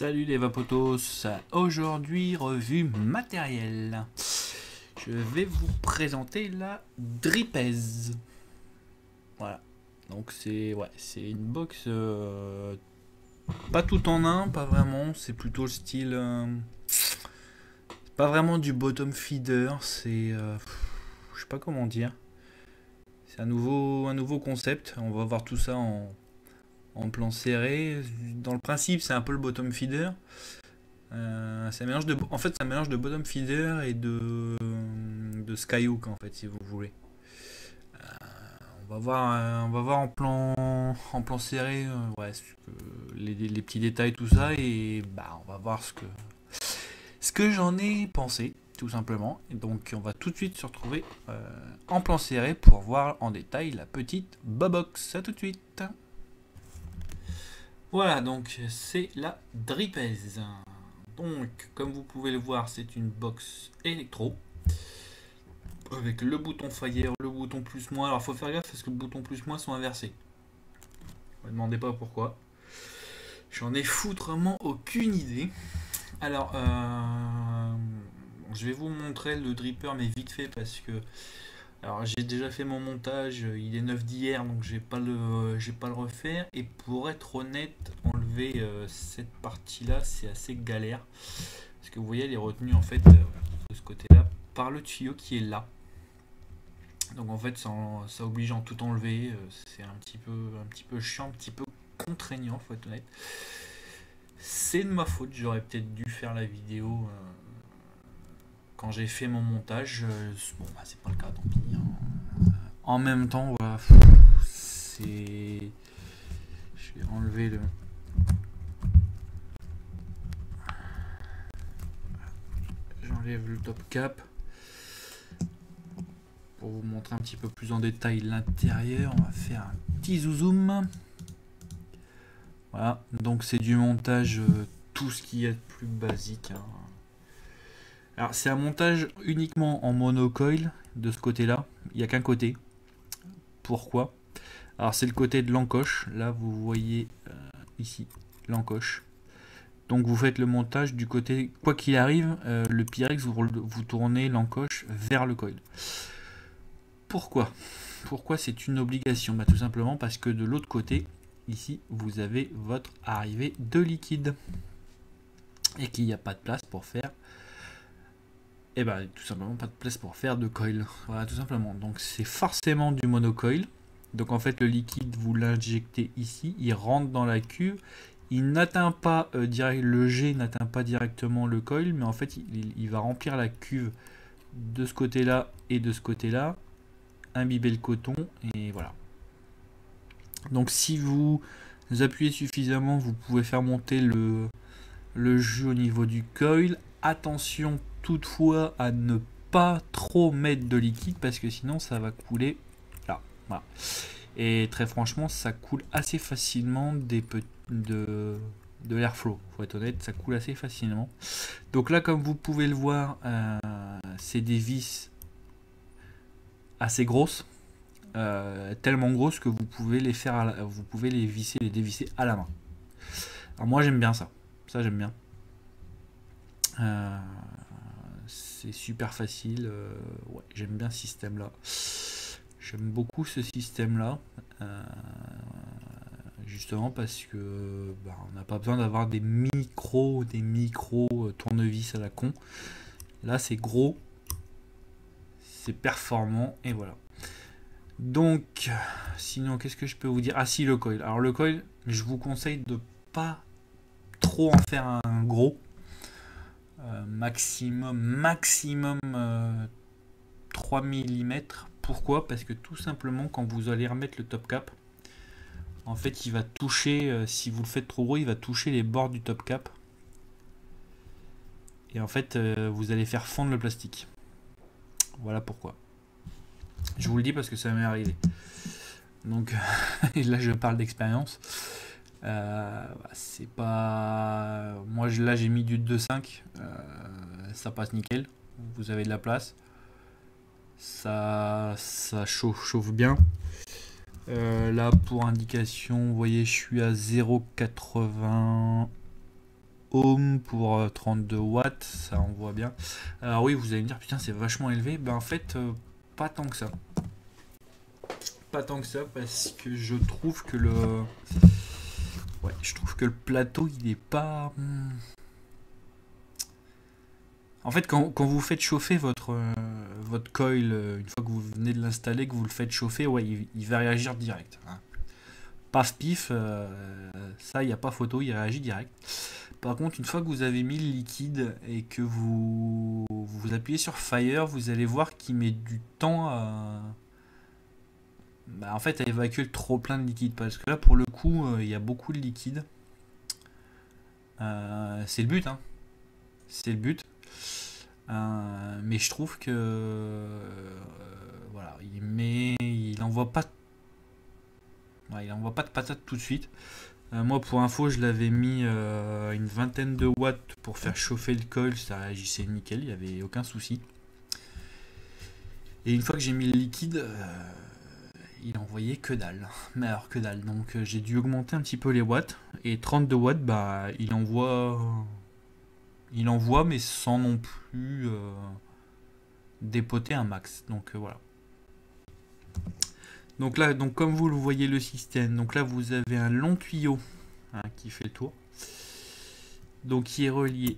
Salut les vapotos, aujourd'hui revue matérielle. Je vais vous présenter la Dripez. Voilà, donc c'est une box pas tout en un, pas vraiment, c'est plutôt le style... c'est pas vraiment du bottom feeder, c'est... je sais pas comment dire. C'est un nouveau concept, on va voir tout ça en plan serré. Dans le principe, c'est un peu le bottom feeder. C'est un mélange c'est un mélange de bottom feeder et de skyhook en fait, si vous voulez. On va voir en plan serré, les petits détails, tout ça, et bah on va voir ce que j'en ai pensé, tout simplement. Et donc on va tout de suite se retrouver en plan serré pour voir en détail la petite Bobox. À tout de suite. Voilà, donc c'est la Dripez. Donc, comme vous pouvez le voir, c'est une box électro avec le bouton fire, le bouton plus moins. Alors, faut faire gaffe parce que le bouton plus moins sont inversés. Ne me demandez pas pourquoi. J'en ai foutrement aucune idée. Alors, je vais vous montrer le dripper, mais vite fait parce que alors j'ai déjà fait mon montage, il est neuf d'hier, donc j'ai pas le refaire. Et pour être honnête, enlever cette partie-là, c'est assez galère. Parce que vous voyez, elle est retenue en fait de ce côté-là par le tuyau qui est là. Donc en fait, ça oblige en tout enlever. C'est un petit peu chiant, un petit peu contraignant, faut être honnête. C'est de ma faute, j'aurais peut-être dû faire la vidéo quand j'ai fait mon montage. Bon, bah, c'est pas le cas, tant pis. En même temps, voilà, c'est... Je vais enlever le... J'enlève le top cap pour vous montrer un petit peu plus en détail l'intérieur. On va faire un petit zoom. Voilà, donc c'est du montage, tout ce qui est plus basique. Hein. Alors c'est un montage uniquement en monocoil de ce côté-là. Il n'y a qu'un côté. Pourquoi? Alors c'est le côté de l'encoche. Là vous voyez ici l'encoche. Donc vous faites le montage du côté, quoi qu'il arrive, le Pyrex, vous tournez l'encoche vers le coil. Pourquoi? Pourquoi c'est une obligation? Bah, tout simplement parce que de l'autre côté, ici, vous avez votre arrivée de liquide. Et qu'il n'y a pas de place pour faire... Et bah tout simplement pas de place pour faire de coil. Voilà, tout simplement. Donc c'est forcément du monocoil. Donc en fait le liquide, vous l'injectez ici, il rentre dans la cuve. Il n'atteint pas le jet n'atteint pas directement le coil, mais en fait il va remplir la cuve de ce côté-là et de ce côté-là, imbiber le coton et voilà. Donc si vous appuyez suffisamment, vous pouvez faire monter le jus au niveau du coil. Attention toutefois à ne pas trop mettre de liquide parce que sinon ça va couler là. Voilà. Et très franchement, ça coule assez facilement de l'airflow. Faut être honnête, ça coule assez facilement. Donc là, comme vous pouvez le voir, c'est des vis assez grosses, tellement grosses que vous pouvez les faire, vous pouvez les visser, les dévisser à la main. Alors moi, j'aime bien ça. Ça, j'aime bien. C'est super facile. Ouais, j'aime bien ce système-là. J'aime beaucoup ce système-là. Justement parce que bah, on n'a pas besoin d'avoir des micros tournevis à la con. Là c'est gros, c'est performant et voilà. Donc sinon qu'est-ce que je peux vous dire? Ah si, le coil. Alors le coil, je vous conseille de pas trop en faire un gros. Maximum 3 mm. Pourquoi? Parce que tout simplement quand vous allez remettre le top cap, en fait il va toucher, si vous le faites trop gros, il va toucher les bords du top cap. Et en fait vous allez faire fondre le plastique. Voilà pourquoi. Je vous le dis parce que ça m'est arrivé. Donc là je parle d'expérience. C'est pas... Moi là j'ai mis du 2.5. Ça passe nickel. Vous avez de la place. Ça chauffe bien. Là pour indication, vous voyez je suis à 0,80 ohm pour 32 watts, ça envoie bien. Alors oui, vous allez me dire, putain, c'est vachement élevé. Ben en fait, pas tant que ça. Pas tant que ça, parce que je trouve que le plateau, il est pas... En fait, quand vous faites chauffer votre coil, une fois que vous venez de l'installer, que vous le faites chauffer, ouais, il va réagir direct. Hein. Paf pif, ça, il n'y a pas photo, il réagit direct. Par contre, une fois que vous avez mis le liquide et que vous appuyez sur Fire, vous allez voir qu'il met du temps en fait, à évacuer le trop plein de liquide. Parce que là, pour le coup, il y a beaucoup de liquide. C'est le but, hein. C'est le but. Mais je trouve que voilà, il envoie pas de patate tout de suite. Moi, pour info, je l'avais mis une vingtaine de watts pour faire chauffer le coil, ça réagissait nickel, il n'y avait aucun souci. Et une fois que j'ai mis le liquide, il envoyait que dalle. Mais alors que dalle. Donc j'ai dû augmenter un petit peu les watts. Et 32 watts, bah il envoie mais sans non plus dépoter un max. Donc voilà. Donc là, comme vous le voyez le système, donc là vous avez un long tuyau qui fait le tour. Donc qui est relié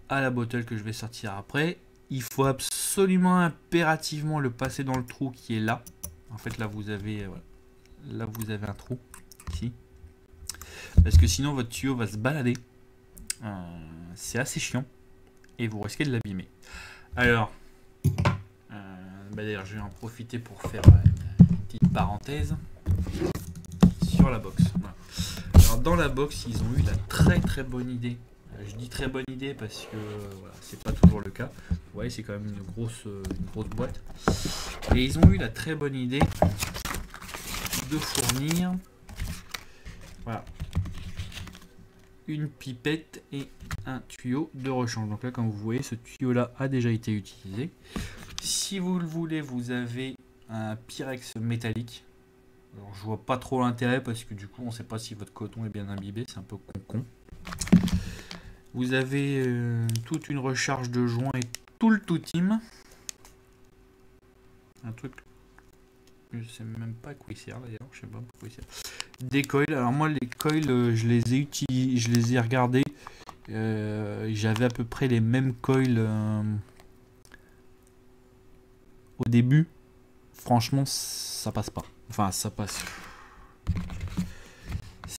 à la bottle que je vais sortir après. Il faut absolument impérativement le passer dans le trou qui est là. En fait là vous avez un trou ici. Parce que sinon votre tuyau va se balader. C'est assez chiant. Et vous risquez de l'abîmer. Alors, d'ailleurs je vais en profiter pour faire une petite parenthèse sur la box. Voilà. Alors dans la box ils ont eu la très très bonne idée. Je dis très bonne idée parce que voilà, c'est pas toujours le cas. Vous voyez, c'est quand même une grosse boîte. Et ils ont eu la très bonne idée de fournir voilà, une pipette et un tuyau de rechange. Donc là, comme vous voyez, ce tuyau là a déjà été utilisé. Si vous le voulez, vous avez un Pyrex métallique. Alors, je vois pas trop l'intérêt parce que du coup on sait pas si votre coton est bien imbibé, c'est un peu con. Vous avez toute une recharge de joints et tout le tout team. Un truc, je sais même pas à quoi il sert d'ailleurs, je sais pas pourquoi il sert. Des coils, alors moi les coils je les ai utilisés, je les ai regardés. J'avais à peu près les mêmes coils au début. Franchement ça passe pas. Enfin ça passe.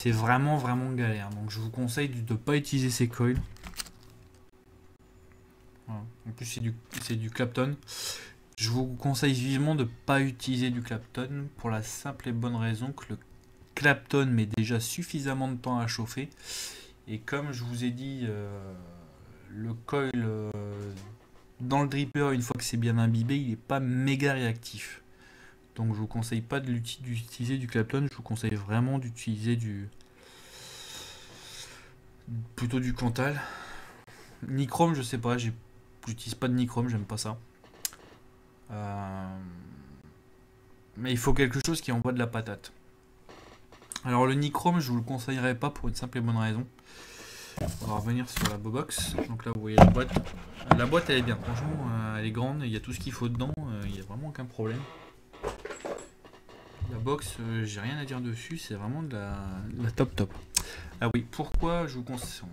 C'est vraiment galère. Donc je vous conseille de ne pas utiliser ces coils. Voilà. En plus c'est du Clapton. Je vous conseille vivement de ne pas utiliser du Clapton pour la simple et bonne raison que le Clapton met déjà suffisamment de temps à chauffer. Et comme je vous ai dit, le coil dans le dripper, une fois que c'est bien imbibé, il n'est pas méga réactif. Donc je vous conseille pas d'utiliser du Clapton, je vous conseille vraiment d'utiliser plutôt du Cantal. Nichrome, je sais pas, j'utilise pas de Nichrome, j'aime pas ça. Mais il faut quelque chose qui envoie de la patate. Alors le Nichrome, je vous le conseillerais pas pour une simple et bonne raison. On va revenir sur la box. Donc là vous voyez la boîte. La boîte elle est bien, franchement elle est grande, il y a tout ce qu'il faut dedans, il n'y a vraiment aucun problème. La box, j'ai rien à dire dessus, c'est vraiment de la top. Ah oui, pourquoi je vous conseille...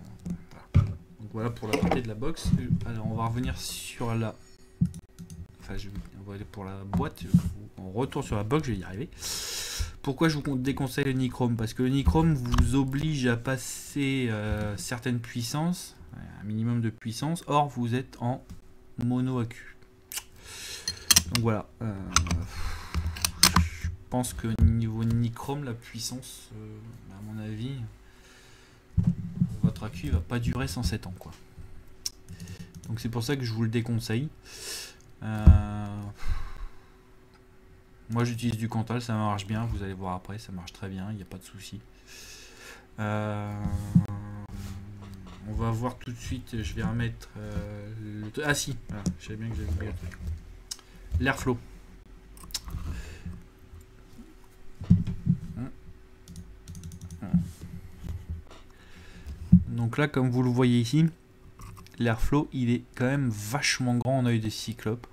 Voilà. Donc voilà pour la partie de la box. Alors on va revenir sur la... Enfin, on va aller pour la boîte. On retourne sur la box, je vais y arriver. Pourquoi je vous déconseille le Nichrome? Parce que le Nichrome vous oblige à passer certaines puissances, un minimum de puissance. Or, vous êtes en mono accu. Donc voilà. Je pense que niveau Nichrome, la puissance, à mon avis, votre accu va pas durer 107 ans, quoi. Donc c'est pour ça que je vous le déconseille. Moi j'utilise du Cantal, ça marche bien, vous allez voir après, ça marche très bien, il n'y a pas de souci. On va voir tout de suite, je vais remettre ah si, voilà, je savais bien que j'avais oublié le truc. L'airflow. Donc là, comme vous le voyez ici, l'airflow, il est quand même vachement grand en œil de cyclope.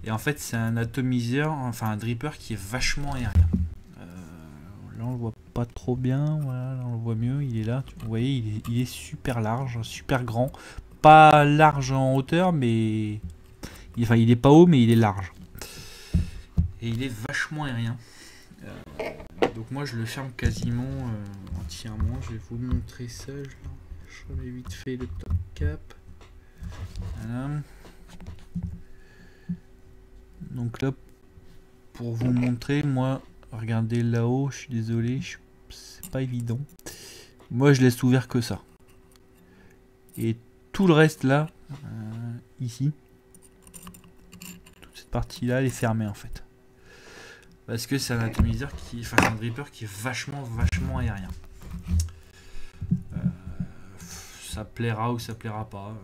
Et en fait, c'est un atomiseur, enfin un dripper qui est vachement aérien. Là, on le voit pas trop bien. Voilà, là, on le voit mieux. Il est là. Vous voyez, il est super large, super grand. Pas large en hauteur, mais... Enfin, il est pas haut, mais il est large. Et il est vachement aérien. Donc moi, je le ferme quasiment entièrement. Je vais vous montrer ça. Je remets vite fait le top cap. Voilà. Donc là, pour vous montrer, moi, regardez là-haut, je suis désolé, c'est pas évident. Moi, je laisse ouvert que ça. Et tout le reste là, ici, toute cette partie-là, elle est fermée en fait. Parce que c'est un atomiseur qui, enfin, un dripper qui est vachement aérien. Ça plaira ou ça plaira pas.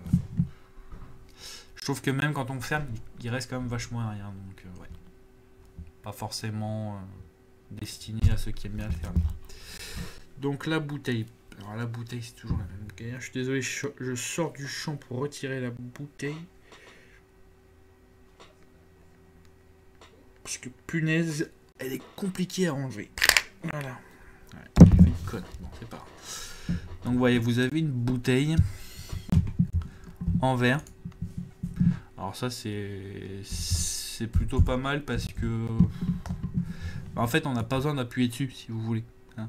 Je trouve que même quand on ferme, il reste quand même vachement aérien. Donc, ouais. Pas forcément destiné à ceux qui aiment bien le fermer. Donc, la bouteille. Alors, la bouteille, c'est toujours la même galère. Je suis désolé, je sors du champ pour retirer la bouteille. Parce que, punaise, elle est compliquée à enlever. Voilà. Ouais, j'ai fait une conne. Bon, c'est pas grave. Donc, vous voyez, vous avez une bouteille en verre. Alors ça c'est plutôt pas mal parce que en fait on n'a pas besoin d'appuyer dessus si vous voulez. Hein.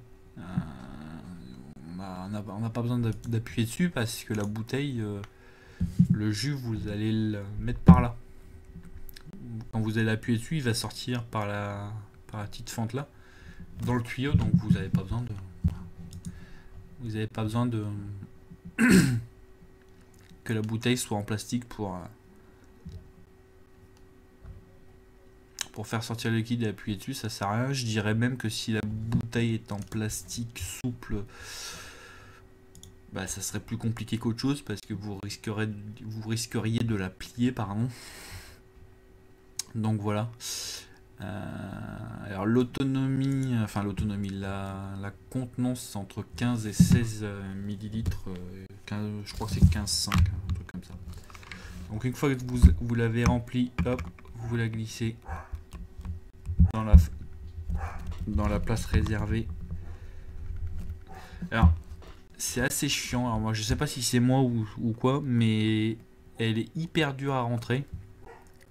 On n'a pas besoin d'appuyer dessus parce que la bouteille, le jus vous allez le mettre par là. Quand vous allez appuyer dessus, il va sortir par la petite fente là dans le tuyau, donc vous n'avez pas besoin de que la bouteille soit en plastique pour faire sortir le liquide et appuyer dessus, ça sert à rien. Je dirais même que si la bouteille est en plastique souple, bah, ça serait plus compliqué qu'autre chose parce que vous risqueriez de la plier, pardon. Donc voilà. Alors l'autonomie, la contenance c'est entre 15 et 16 millilitres. 15, je crois que c'est 15,5, un truc comme ça. Donc une fois que vous l'avez rempli, hop, vous la glissez dans la place réservée. Alors c'est assez chiant. Alors moi je sais pas si c'est moi ou quoi, mais elle est hyper dure à rentrer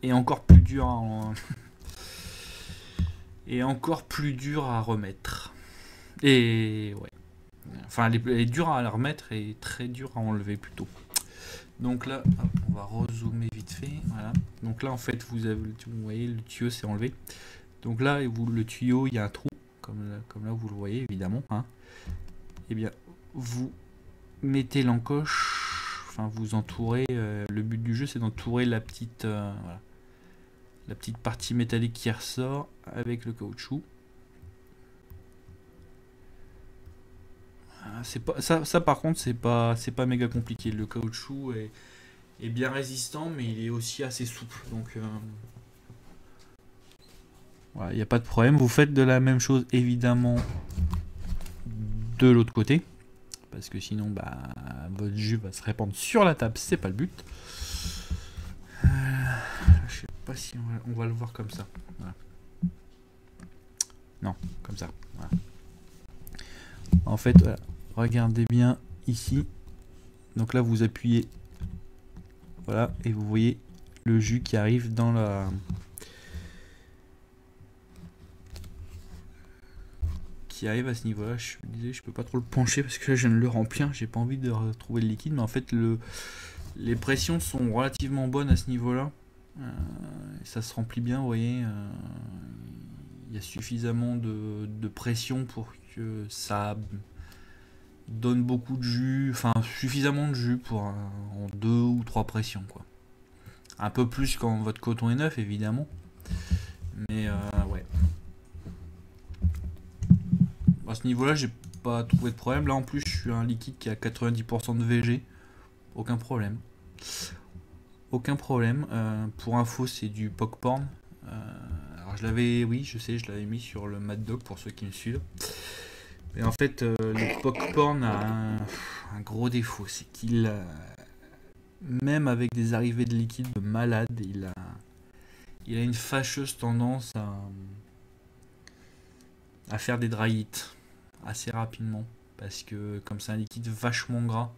et encore plus dure à remettre. Et ouais. Enfin elle est dure à remettre et très dure à enlever plutôt. Donc là, hop, on va rezoomer vite fait. Voilà. Donc là en fait vous voyez le tuyau s'est enlevé. Donc là, le tuyau, il y a un trou, comme là vous le voyez évidemment. Hein. Et bien, vous mettez l'encoche, enfin vous entourez. Le but du jeu, c'est d'entourer la petite partie métallique qui ressort avec le caoutchouc. C'est pas ça par contre, c'est pas méga compliqué. Le caoutchouc est bien résistant, mais il est aussi assez souple. Donc voilà, il n'y a pas de problème. Vous faites de la même chose évidemment de l'autre côté. Parce que sinon bah, votre jus va se répandre sur la table. C'est pas le but. Je sais pas si on va le voir comme ça. Voilà. Non, comme ça. Voilà. En fait, voilà. Regardez bien ici. Donc là vous appuyez. Voilà. Et vous voyez le jus qui arrive dans la... qui arrive à ce niveau là. Je disais, je peux pas trop le pencher parce que là je viens de le remplir, j'ai pas envie de retrouver le liquide, mais en fait les pressions sont relativement bonnes à ce niveau là. Ça se remplit bien, vous voyez, il y a suffisamment de pression pour que ça donne beaucoup de jus, enfin suffisamment de jus pour en 2 ou 3 pressions quoi. Un peu plus quand votre coton est neuf évidemment, mais ouais. À ce niveau là j'ai pas trouvé de problème. Là en plus je suis un liquide qui a 90% de VG, aucun problème. Aucun problème. Pour info c'est du Pokporn. Alors je l'avais, oui je sais, je l'avais mis sur le Mad Dog pour ceux qui me suivent. Et en fait le Pokporn a un gros défaut, c'est qu'il, même avec des arrivées de liquide malade, il a une fâcheuse tendance à faire des dry hits assez rapidement. Parce que comme c'est un liquide vachement gras,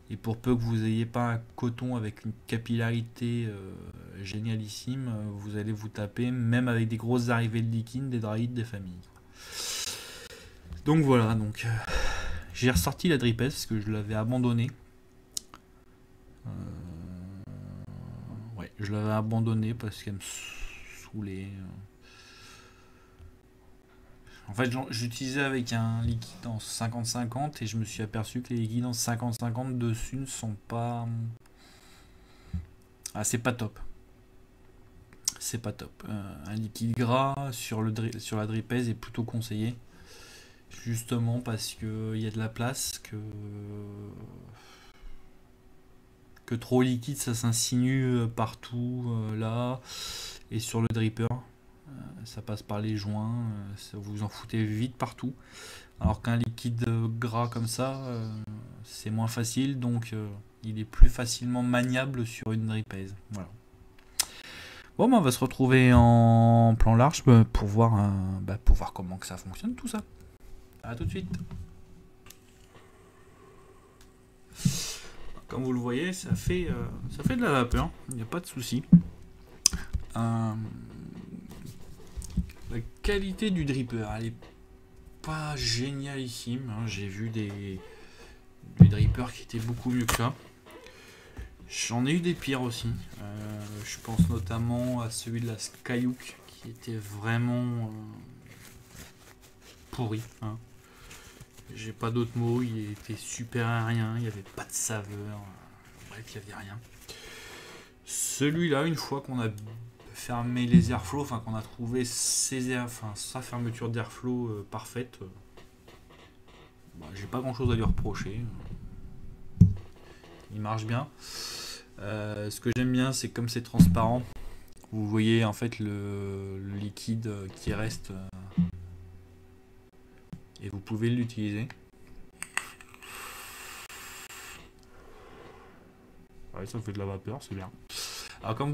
et pour peu que vous n'ayez pas un coton avec une capillarité génialissime, vous allez vous taper, même avec des grosses arrivées de liquide, des dry hits des familles. Donc voilà, donc j'ai ressorti la dripette parce que je l'avais abandonnée. Ouais, je l'avais abandonnée parce qu'elle me saoulait. En fait, j'utilisais avec un liquide en 50-50 et je me suis aperçu que les liquides en 50-50 dessus ne sont pas. Ah, c'est pas top. C'est pas top. Un liquide gras sur la dripèse est plutôt conseillé. Justement parce qu'il y a de la place, que trop liquide ça s'insinue partout là. Et sur le dripper, ça passe par les joints, ça vous en foutez vite partout. Alors qu'un liquide gras comme ça, c'est moins facile, donc il est plus facilement maniable sur une dripèse. Voilà. Bon, on va se retrouver en plan large pour voir comment que ça fonctionne tout ça. A tout de suite. Comme vous le voyez, ça fait de la vapeur, il n'y a pas de souci. La qualité du dripper, elle est pas génialissime. Hein. J'ai vu des drippers qui étaient beaucoup mieux que ça. J'en ai eu des pires aussi. Je pense notamment à celui de la Skyhook qui était vraiment pourri. Hein. J'ai pas d'autres mots, il était super à rien, il n'y avait pas de saveur. Bref, il n'y avait rien. Celui-là, une fois qu'on a fermé les airflows, enfin qu'on a trouvé sa fermeture d'airflow parfaite, j'ai pas grand chose à lui reprocher. Il marche bien. Ce que j'aime bien, c'est comme c'est transparent, vous voyez en fait le liquide qui reste et vous pouvez l'utiliser. Ouais, ça fait de la vapeur, c'est bien. Alors comme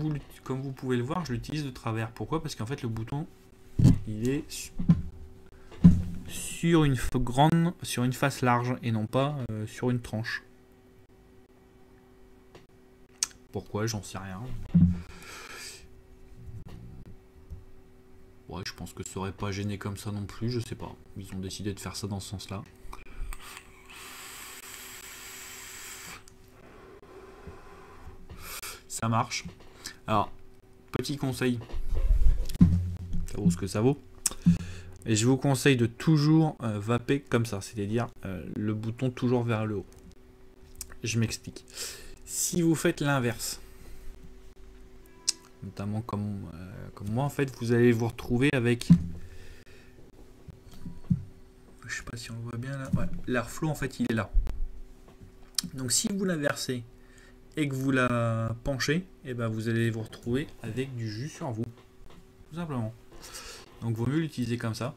vous pouvez le voir, je l'utilise de travers. Pourquoi? Parce qu'en fait le bouton il est sur une face large et non pas sur une tranche. Pourquoi? J'en sais rien. Ouais, je pense que ça aurait pas gêné comme ça non plus, je sais pas. Ils ont décidé de faire ça dans ce sens-là. Ça marche. Alors, petit conseil, ça vaut ce que ça vaut. Et je vous conseille de toujours vaper comme ça, c'est-à-dire le bouton toujours vers le haut. Je m'explique. Si vous faites l'inverse, notamment comme moi en fait, vous allez vous retrouver avec, je sais pas si on le voit bien là, ouais, l'airflow en fait il est là. Donc si vous l'inversez et que vous la penchez, et ben vous allez vous retrouver avec du jus sur vous, tout simplement. Donc vaut mieux l'utiliser comme ça.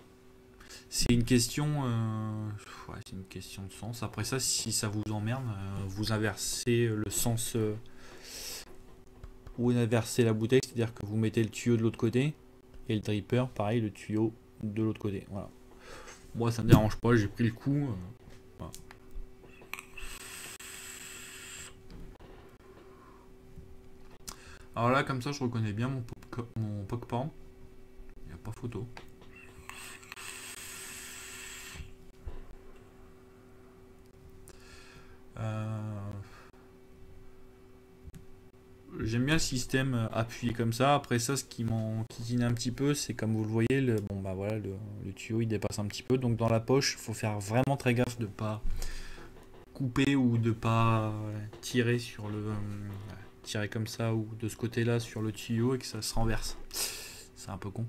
C'est une question, c'est une question de sens. Après ça, si ça vous emmerde, vous inversez le sens, ou inversez la bouteille, c'est-à-dire que vous mettez le tuyau de l'autre côté et le dripper, pareil, le tuyau de l'autre côté. Voilà. Moi, ça me dérange pas. J'ai pris le coup. Voilà. Alors là, comme ça, je reconnais bien mon popcorn. Il n'y a pas photo. J'aime bien le système appuyé comme ça. Après ça, ce qui m'enquiquine un petit peu, c'est comme vous le voyez, le tuyau il dépasse un petit peu. Donc dans la poche, il faut faire vraiment très gaffe de pas couper ou de pas tirer sur tirer comme ça ou de ce côté-là sur le tuyau et que ça se renverse. C'est un peu con.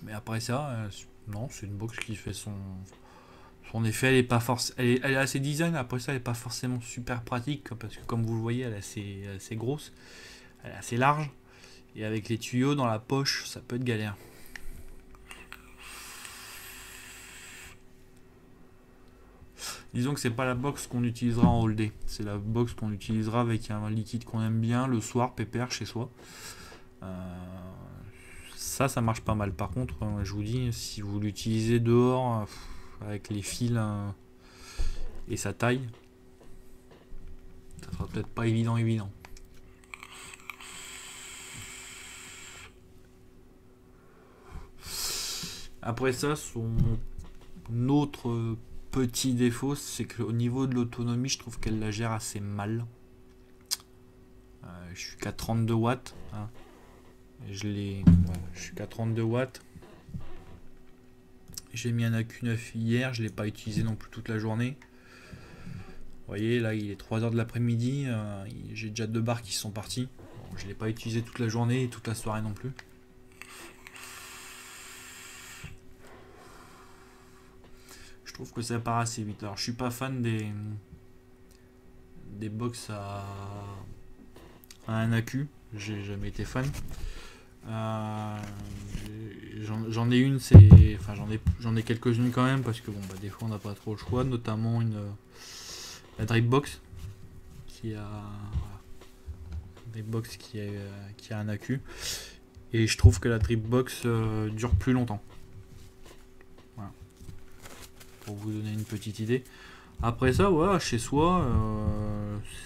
Mais après ça, non, c'est une box qui fait son effet. Elle est pas elle est assez design. Après ça, elle est pas forcément super pratique parce que comme vous le voyez, elle est assez grosse, elle est assez large et avec les tuyaux dans la poche, ça peut être galère. Disons que c'est pas la box qu'on utilisera en all day. C'est la box qu'on utilisera avec un liquide qu'on aime bien le soir, pépère chez soi. Ça marche pas mal. Par contre, je vous dis, si vous l'utilisez dehors, avec les fils et sa taille, ça sera peut-être pas évident. Après ça, son autre petit défaut, c'est qu'au niveau de l'autonomie, je trouve qu'elle la gère assez mal. Je suis qu'à 32 watts. Hein. Je suis qu'à 32 watts. J'ai mis un AQ9 hier, je ne l'ai pas utilisé non plus toute la journée. Vous voyez, là il est 3h de l'après-midi, j'ai déjà 2 barres qui sont partis. Bon, je ne l'ai pas utilisé toute la journée et toute la soirée non plus. Je trouve que ça part assez vite. Alors je suis pas fan des box à un AQ, j'ai jamais été fan. J'en ai une, j'en ai quelques-unes quand même parce que bon, des fois on n'a pas trop le choix, notamment la Dripbox qui a un AQ et je trouve que la Dripbox dure plus longtemps. Voilà. Pour vous donner une petite idée. Après ça, voilà, chez soi,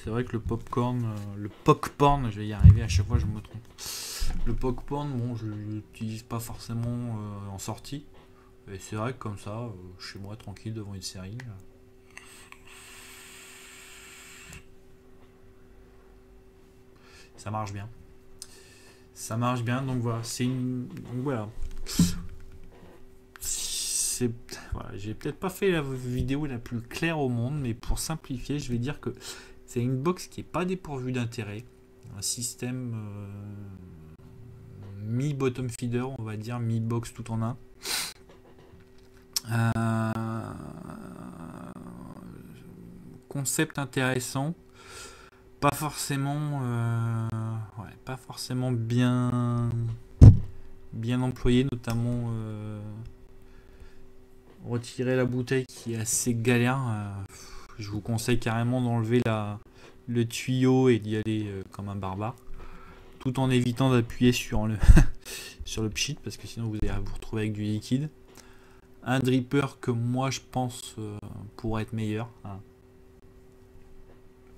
c'est vrai que le popcorn, je vais y arriver, à chaque fois je me trompe. Le popcorn, bon, je l'utilise pas forcément en sortie. Et c'est vrai que comme ça, chez moi, tranquille, devant une série. Ça marche bien. Donc voilà, voilà. Voilà, j'ai peut-être pas fait la vidéo la plus claire au monde, mais pour simplifier, je vais dire que c'est une box qui est pas dépourvue d'intérêt. Un système mi-bottom feeder, on va dire, mi-box tout en un. Concept intéressant, pas forcément bien employé, notamment retirer la bouteille qui est assez galère. Je vous conseille carrément d'enlever le tuyau et d'y aller comme un barbare, tout en évitant d'appuyer sur le sur le pchit parce que sinon vous allez vous retrouver avec du liquide. Un dripper que moi je pense pourrait être meilleur. Hein.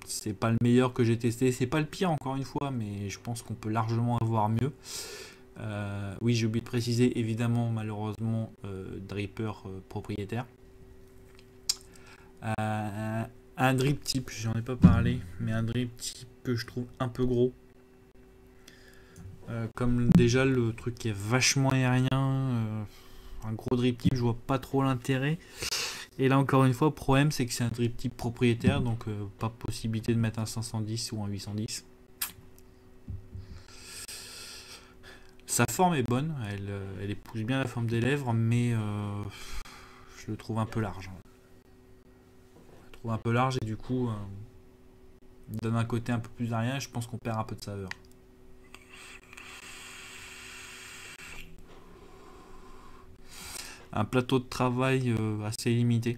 C'est pas le meilleur que j'ai testé, c'est pas le pire encore une fois, mais je pense qu'on peut largement avoir mieux. Oui, j'ai oublié de préciser, évidemment, malheureusement, dripper propriétaire. Un drip type, j'en ai pas parlé, mais un drip type que je trouve un peu gros. Comme déjà le truc est vachement aérien, un gros drip type, je vois pas trop l'intérêt. Et là encore une fois, le problème c'est que c'est un drip type propriétaire, donc pas possibilité de mettre un 510 ou un 810. Sa forme est bonne, elle épouse bien la forme des lèvres, mais je le trouve un peu large. Je le trouve un peu large et du coup, il donne un côté un peu plus aérien et je pense qu'on perd un peu de saveur. Un plateau de travail assez limité.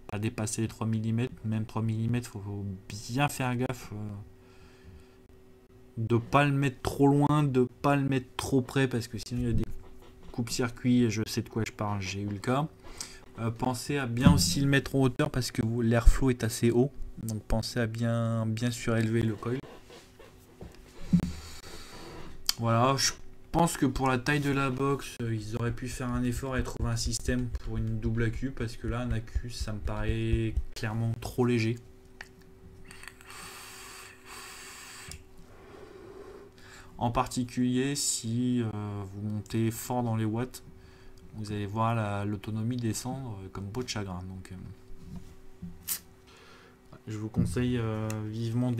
Pas dépasser les 3 mm, même 3 mm, il faut bien faire gaffe. De pas le mettre trop loin, de pas le mettre trop près parce que sinon il y a des coupe-circuit et je sais de quoi je parle, j'ai eu le cas. Pensez à bien aussi le mettre en hauteur parce que l'airflow est assez haut, donc pensez à bien surélever le coil. Voilà, je pense que pour la taille de la box, ils auraient pu faire un effort et trouver un système pour une double AQ parce que là un AQ ça me paraît clairement trop léger. En particulier si vous montez fort dans les watts, vous allez voir l'autonomie descendre comme peau de chagrin. Donc je vous conseille vivement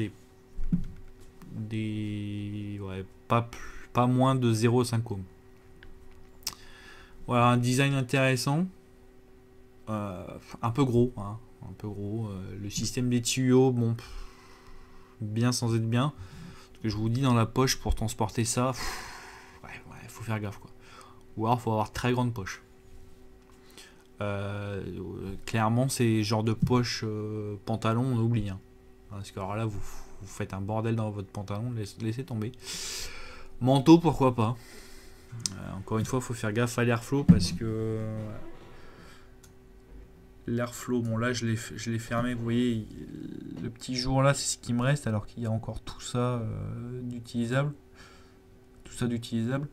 pas moins de 0,5 ohm. Voilà, un design intéressant, un peu gros, hein, un peu gros. Le système des tuyaux, bon, bien sans être bien. Parce que je vous dis, dans la poche pour transporter ça, faut faire gaffe quoi. Ou alors faut avoir très grande poche. Clairement, c'est genre de poche pantalon, on oublie. Hein. Parce que alors là, vous faites un bordel dans votre pantalon, laissez tomber. Manteau, pourquoi pas. Encore une fois, il faut faire gaffe à l'airflow parce que l'airflow, bon là je l'ai fermé, vous voyez, le petit jour là, c'est ce qui me reste alors qu'il y a encore tout ça d'utilisable. Tout ça d'utilisable.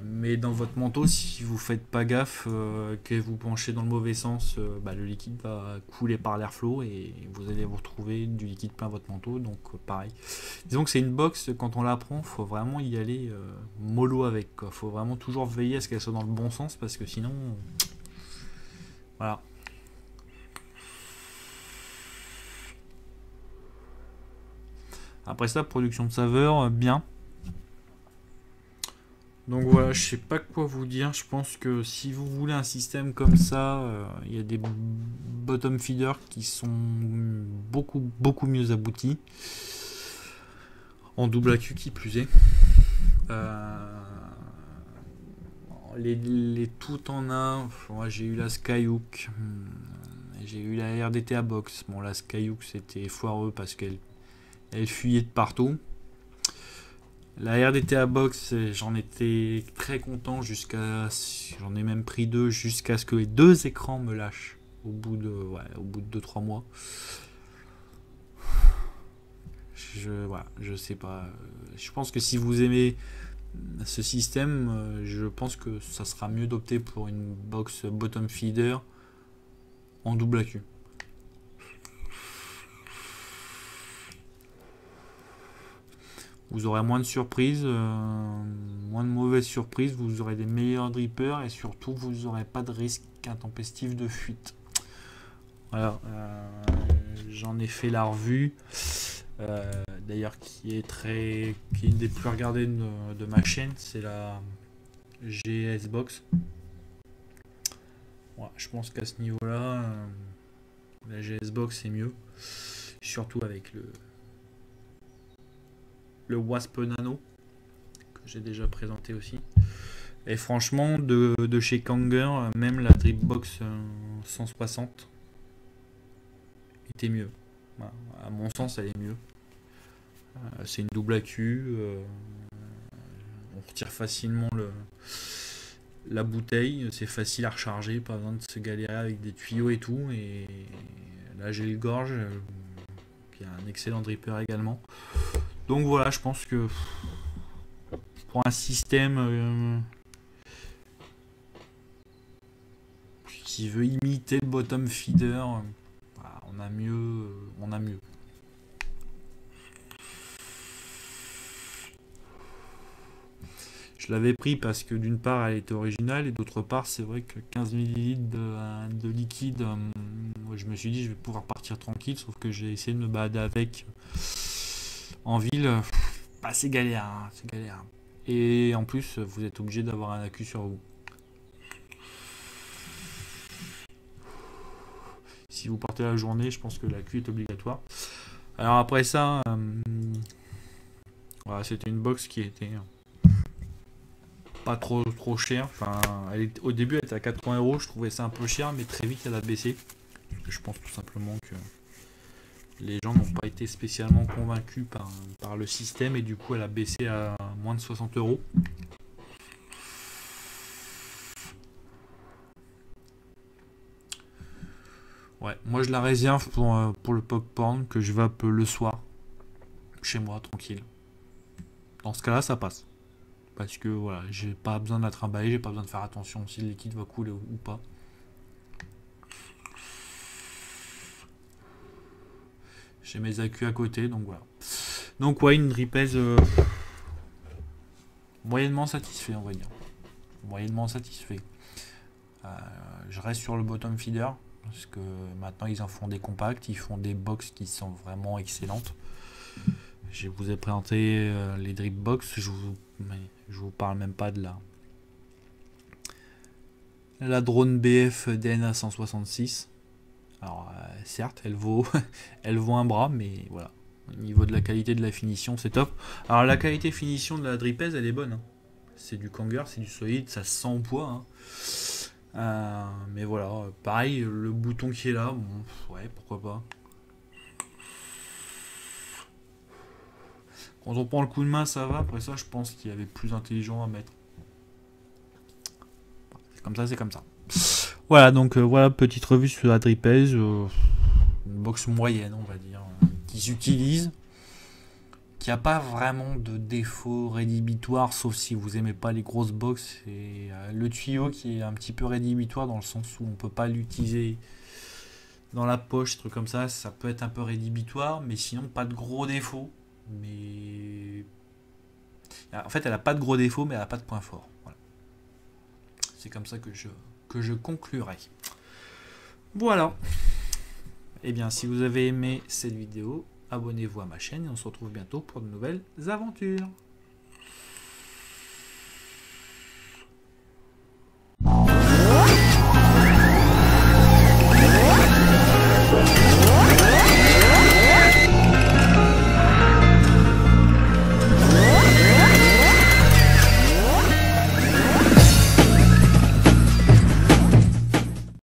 Mais dans votre manteau, si vous faites pas gaffe, que vous penchez dans le mauvais sens, le liquide va couler par l'airflow et vous allez vous retrouver du liquide plein votre manteau. Donc pareil. Disons que c'est une box, quand on la prend, faut vraiment y aller mollo avec. Quoi. Faut vraiment toujours veiller à ce qu'elle soit dans le bon sens parce que sinon, voilà. Après ça, production de saveur, bien. Donc voilà, je sais pas quoi vous dire. Je pense que si vous voulez un système comme ça, il y a des bottom feeders qui sont beaucoup mieux aboutis. En double AQ qui plus est. Les tout en un, moi j'ai eu la Skyhook, j'ai eu la RDTA Box. Bon, la Skyhook c'était foireux parce qu'elle fuyait de partout. La RDTA Box, j'en étais très content j'en ai même pris deux jusqu'à ce que les deux écrans me lâchent au bout de 2-3 mois. Je sais pas. Je pense que si vous aimez ce système, je pense que ça sera mieux d'opter pour une box bottom feeder en double AQ. Vous aurez moins de surprises, moins de mauvaises surprises, vous aurez des meilleurs drippers et surtout vous n'aurez pas de risque intempestif de fuite. Voilà, j'en ai fait la revue, d'ailleurs qui est une des plus regardées de ma chaîne, c'est la GS Box. Ouais, je pense qu'à ce niveau-là, la GS Box est mieux, surtout avec le Wasp Nano que j'ai déjà présenté aussi. Et franchement, de chez Kanger, même la Dripbox 160 était mieux. Voilà. À mon sens, elle est mieux. C'est une double AQ. On retire facilement la bouteille. C'est facile à recharger, pas besoin de se galérer avec des tuyaux et tout. Et là, j'ai le gorge. Il y a un excellent dripper également. Donc voilà, je pense que pour un système qui veut imiter le bottom feeder, on a mieux. Je l'avais pris parce que d'une part elle était originale et d'autre part c'est vrai que 15 ml de liquide, je me suis dit je vais pouvoir partir tranquille, sauf que j'ai essayé de me balader avec en ville, c'est galère, hein, c'est galère. Et en plus vous êtes obligé d'avoir un AQ sur vous. Si vous partez la journée, je pense que l'AQ est obligatoire. Alors après ça, voilà, c'était une box qui était pas trop cher. Enfin, au début elle était à 80 €, je trouvais ça un peu cher, mais très vite elle a baissé. Je pense tout simplement que les gens n'ont pas été spécialement convaincus par le système et du coup elle a baissé à moins de 60 €. Ouais, moi je la réserve pour le popcorn que je vape le soir chez moi tranquille. Dans ce cas-là, ça passe. Parce que voilà, j'ai pas besoin de la trimballer, j'ai pas besoin de faire attention si le liquide va couler ou pas. J'ai mes AQ à côté, donc voilà. Donc ouais, une dripèse moyennement satisfait, on va dire. Moyennement satisfait. Je reste sur le bottom feeder, parce que maintenant ils en font des compacts, ils font des box qui sont vraiment excellentes. Je vous ai présenté les drip box, je vous parle même pas de la drone BF DNA 166. Alors certes, elle vaut un bras, mais voilà. Au niveau de la qualité de la finition, c'est top. Alors la qualité finition de la dripèse, elle est bonne. Hein. C'est du Kanger, c'est du solide, ça se sent au poids. Hein. Mais voilà, pareil, le bouton qui est là, bon, ouais, pourquoi pas. Quand on prend le coup de main, ça va. Après ça, je pense qu'il y avait plus intelligent à mettre. C'est comme ça, c'est comme ça. Voilà, donc voilà, petite revue sur la tripèze. Une box moyenne, on va dire, qui s'utilise, qui n'a pas vraiment de défaut rédhibitoire, sauf si vous aimez pas les grosses box. Et le tuyau qui est un petit peu rédhibitoire dans le sens où on peut pas l'utiliser dans la poche, des trucs comme ça peut être un peu rédhibitoire, mais sinon pas de gros défauts. Mais en fait, elle a pas de gros défauts, mais elle a pas de points forts. Voilà. C'est comme ça que je conclurai. Voilà. Et bien, si vous avez aimé cette vidéo, abonnez-vous à ma chaîne et on se retrouve bientôt pour de nouvelles aventures.